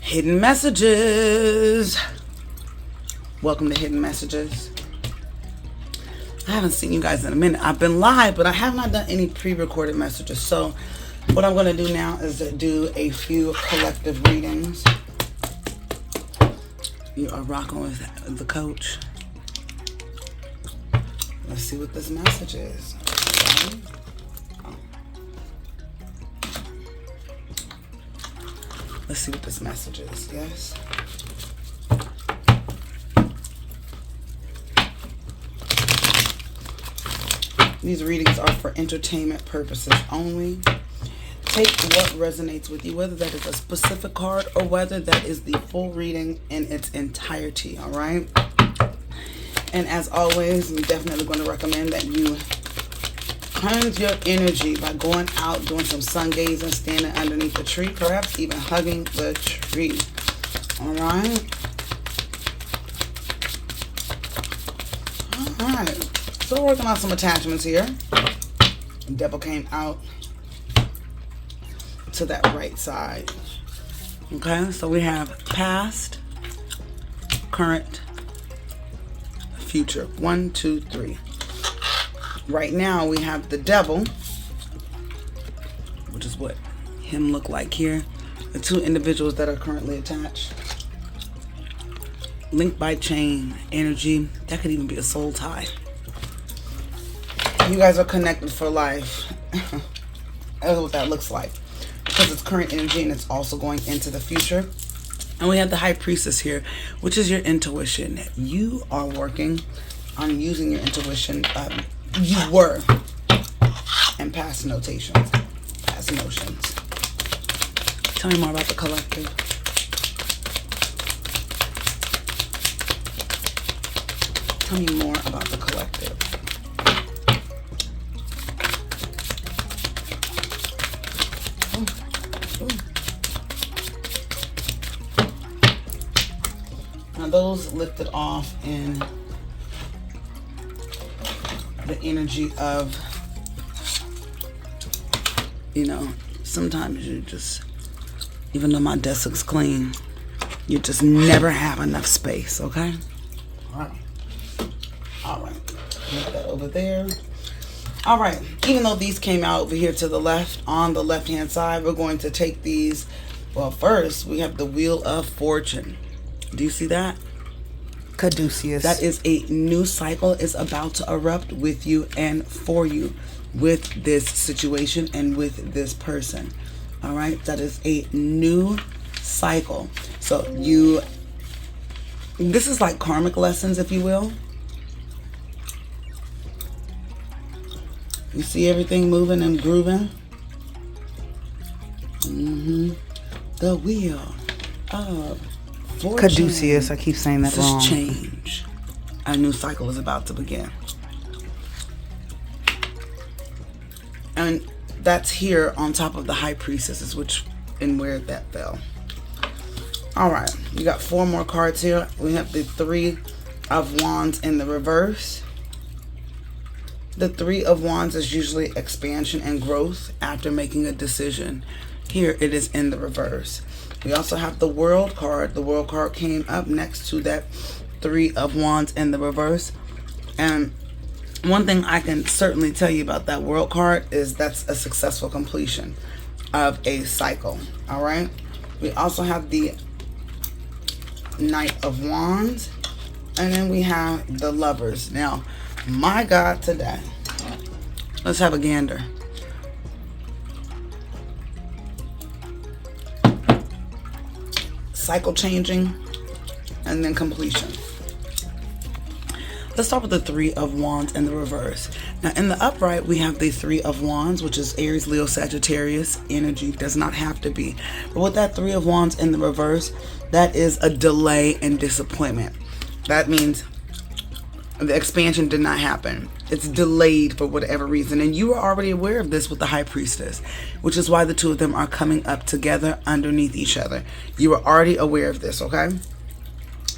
Hidden messages. Welcome to Hidden Messages. I haven't seen you guys in a minute. I've been live, but I have not done any pre-recorded messages. So what I'm going to do now is do a few collective readings. You are rocking with the coach. Let's see what this message is. Okay. Let's see what this message is. Yes. These readings are for entertainment purposes only. Take what resonates with you, whether that is a specific card or whether that is the full reading in its entirety, all right? And as always, I'm definitely going to recommend that you cleanse your energy by going out, doing some sun gazing, standing underneath the tree, perhaps even hugging the tree. All right. All right. So we're working on some attachments here. The devil came out to that right side. Okay. So we have past, current, future. 1, 2, 3. Right now we have the devil, which is what him look like here. The two individuals that are currently attached, linked by chain energy. That could even be a soul tie. You guys are connected for life. That's what that looks like, because it's current energy and it's also going into the future. And we have the High Priestess here, which is your intuition. You are working on using your intuition. You were, and past notations, past emotions. Tell me more about the collective. Tell me more about the collective. Now those lifted off in the energy of, sometimes you just, even though my desk looks clean, you just never have enough space, okay? All right. Put that over there. All right. Even though these came out over here to the left, on the left-hand side, we're going to take these. Well, first, we have the Wheel of Fortune. Do you see that? Caduceus. That is a new cycle is about to erupt with you and for you, with this situation and with this person. All right, that is a new cycle. So this is like karmic lessons, if you will. You see everything moving and grooving. The Wheel of Fortune. Caduceus. I keep saying that wrong. This is change. A new cycle is about to begin. And that's here on top of the High Priestesses, which and where that fell. All right. You got 4 more cards here. We have the 3 of Wands in the reverse. The 3 of Wands is usually expansion and growth after making a decision. Here it is in the reverse. We also have the World card. The World card came up next to that 3 of Wands in the reverse. And one thing I can certainly tell you about that World card is that's a successful completion of a cycle. All right. We also have the Knight of Wands. And then we have the Lovers. Now, my God, today. Let's have a gander. Cycle changing, and then completion. Let's start with the 3 of Wands in the reverse. Now in the upright, we have the 3 of Wands, which is Aries, Leo, Sagittarius energy. Does not have to be. But with that 3 of Wands in the reverse, that is a delay and disappointment. That means the expansion did not happen. It's delayed for whatever reason. And you are already aware of this with the High Priestess, which is why the two of them are coming up together underneath each other. You are already aware of this, okay?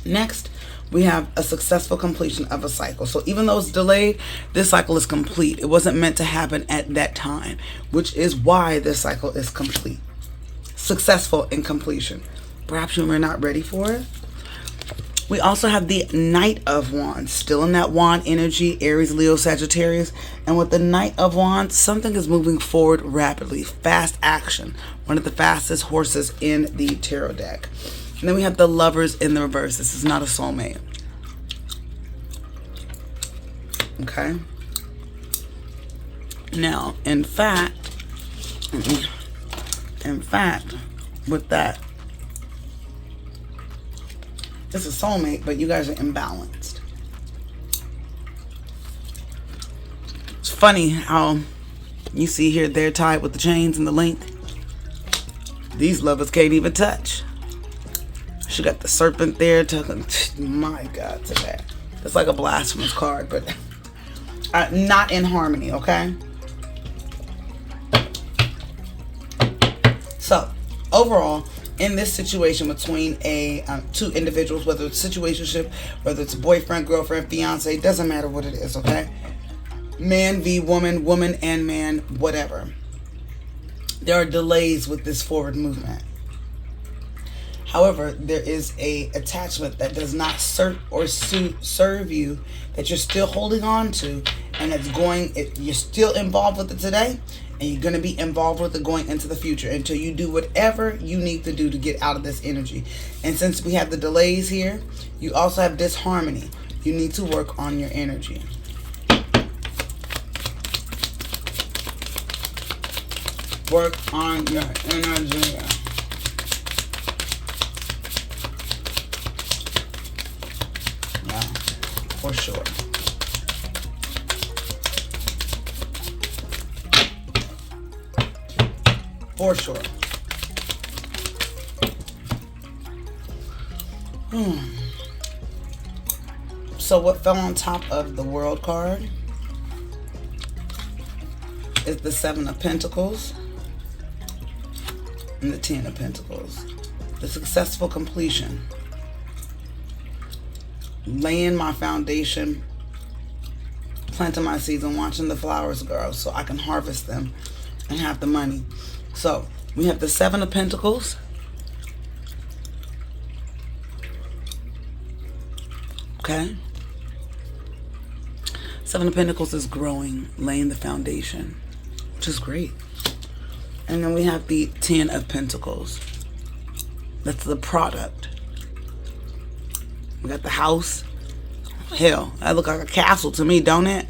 Next, we have a successful completion of a cycle. So even though it's delayed, this cycle is complete. It wasn't meant to happen at that time, which is why this cycle is complete. Successful in completion. Perhaps you were not ready for it. We also have the Knight of Wands, still in that wand energy, Aries, Leo, Sagittarius. And with the Knight of Wands, something is moving forward rapidly. Fast action. One of the fastest horses in the tarot deck. And then we have the Lovers in the reverse. This is not a soulmate. Okay. Now, in fact, with that, it's a soulmate, but you guys are imbalanced. It's funny how you see here they're tied with the chains and the link. These lovers can't even touch. She got the serpent there. My God, today. It's like a blasphemous card, but not in harmony, okay? So, overall, in this situation between two individuals, whether it's a situationship, whether it's a boyfriend, girlfriend, fiance, doesn't matter what it is, okay? Man v woman, woman and man, whatever. There are delays with this forward movement. However, there is a attachment that does not serve you, that you're still holding on to, and you're still involved with it today, and you're going to be involved with it going into the future until you do whatever you need to do to get out of this energy. And since we have the delays here, you also have disharmony. You need to work on your energy. Work on your energy. Yeah, for sure. For sure. So what fell on top of the World card is the Seven of Pentacles and the Ten of Pentacles. The successful completion. Laying my foundation, planting my seeds and watching the flowers grow so I can harvest them and have the money. So we have the Seven of Pentacles. Okay. Seven of Pentacles is growing, laying the foundation, which is great. And then we have the Ten of Pentacles. That's the product. We got the house. Hell, that look like a castle to me, don't it?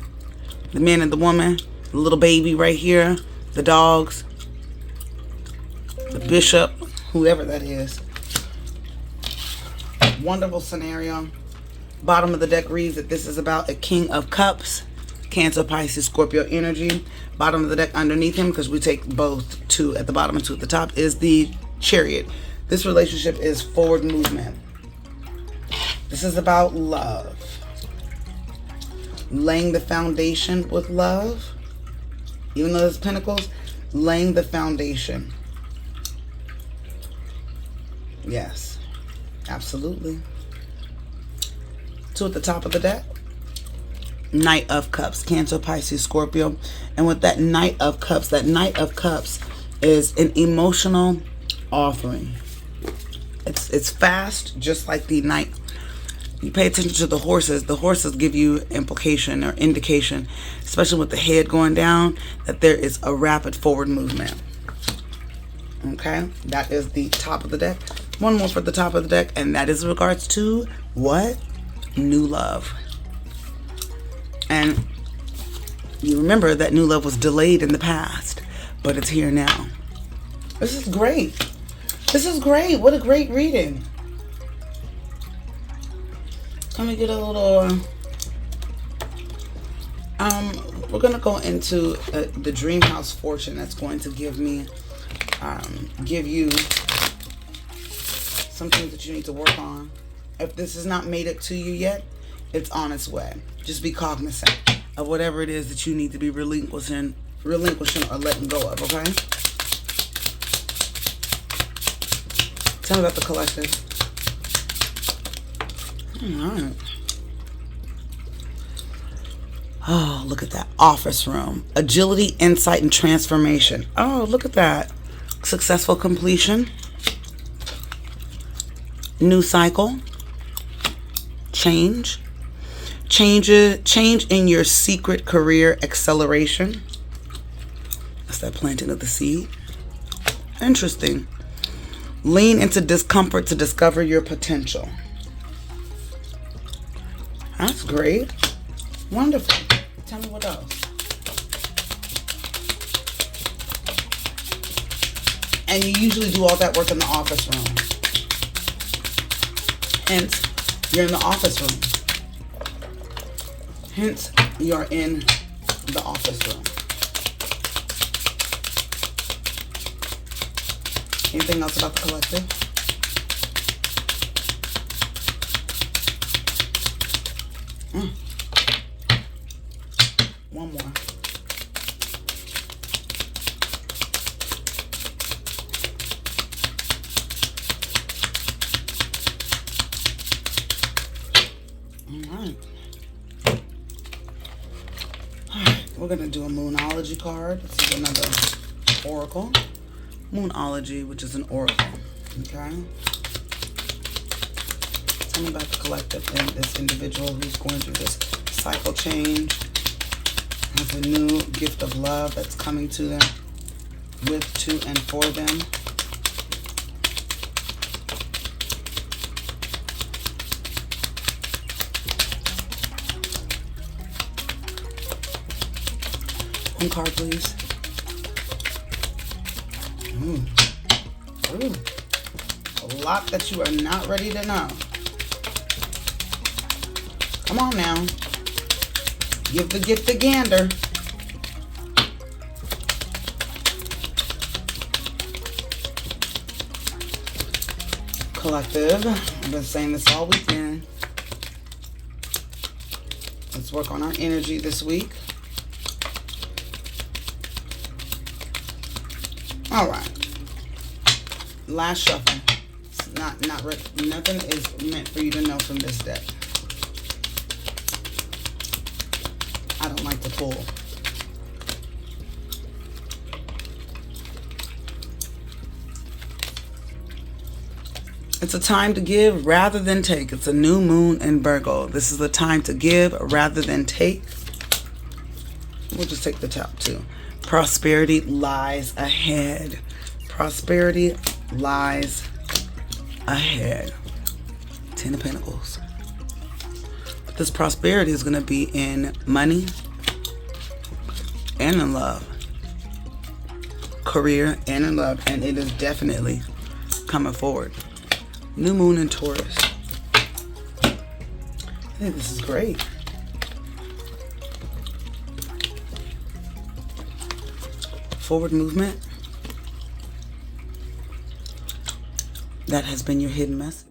The man and the woman, the little baby right here, the dogs, the bishop, whoever that is. Wonderful scenario. Bottom of the deck reads that this is about a King of Cups, Cancer, Pisces, Scorpio energy. Bottom of the deck underneath him, because we take both, two at the bottom and two at the top, is the Chariot. This relationship is forward movement. This is about love. Laying the foundation with love. Even though there's pentacles, laying the foundation. Yes, absolutely. Two at the top of the deck. Knight of Cups, Cancer, Pisces, Scorpio. And with that Knight of Cups is an emotional offering. It's fast, just like the Knight. You pay attention to the horses. The horses give you implication or indication, especially with the head going down, that there is a rapid forward movement. Okay, that is the top of the deck. One more for the top of the deck, and that is in regards to what? New love. And you remember that new love was delayed in the past, but it's here now. This is great. This is great. What a great reading. Let me get a little, we're going to go into the Dream House Fortune. That's going to give me, give you some things that you need to work on. If this has not made it to you yet, it's on its way. Just be cognizant of whatever it is that you need to be relinquishing or letting go of, okay? Tell me about the collective. Alright. Oh, look at that. Office room. Agility, insight, and transformation. Oh, look at that. Successful completion. new cycle, change in your secret career acceleration. That's that planting of the seed. Interesting. Lean into discomfort to discover your potential. That's great. Wonderful. Tell me what else. And you usually do all that work in the office room. Hence, you're in the office room. Hence, you're in the office room. Anything else about the collective? One more. We're going to do a Moonology card. This is another oracle. Moonology, which is an oracle. Okay? Tell me about the collective and this individual who's going through this cycle change. Has a new gift of love that's coming to them, with, to, and for them. One card, please. Ooh. A lot that you are not ready to know. Come on now. Give the gift a gander. Collective. I've been saying this all weekend. Let's work on our energy this week. All right. Last shuffle. It's not ready. Nothing is meant for you to know from this deck. I don't like to pull. It's a time to give rather than take. It's a new moon in Virgo. This is the time to give rather than take. We'll just take the top two. Prosperity lies ahead. Prosperity lies ahead. 10 of Pentacles. But this prosperity is going to be in money and in love. Career and in love. And it is definitely coming forward. New moon in Taurus. I think this is great. Forward movement. That has been your hidden message.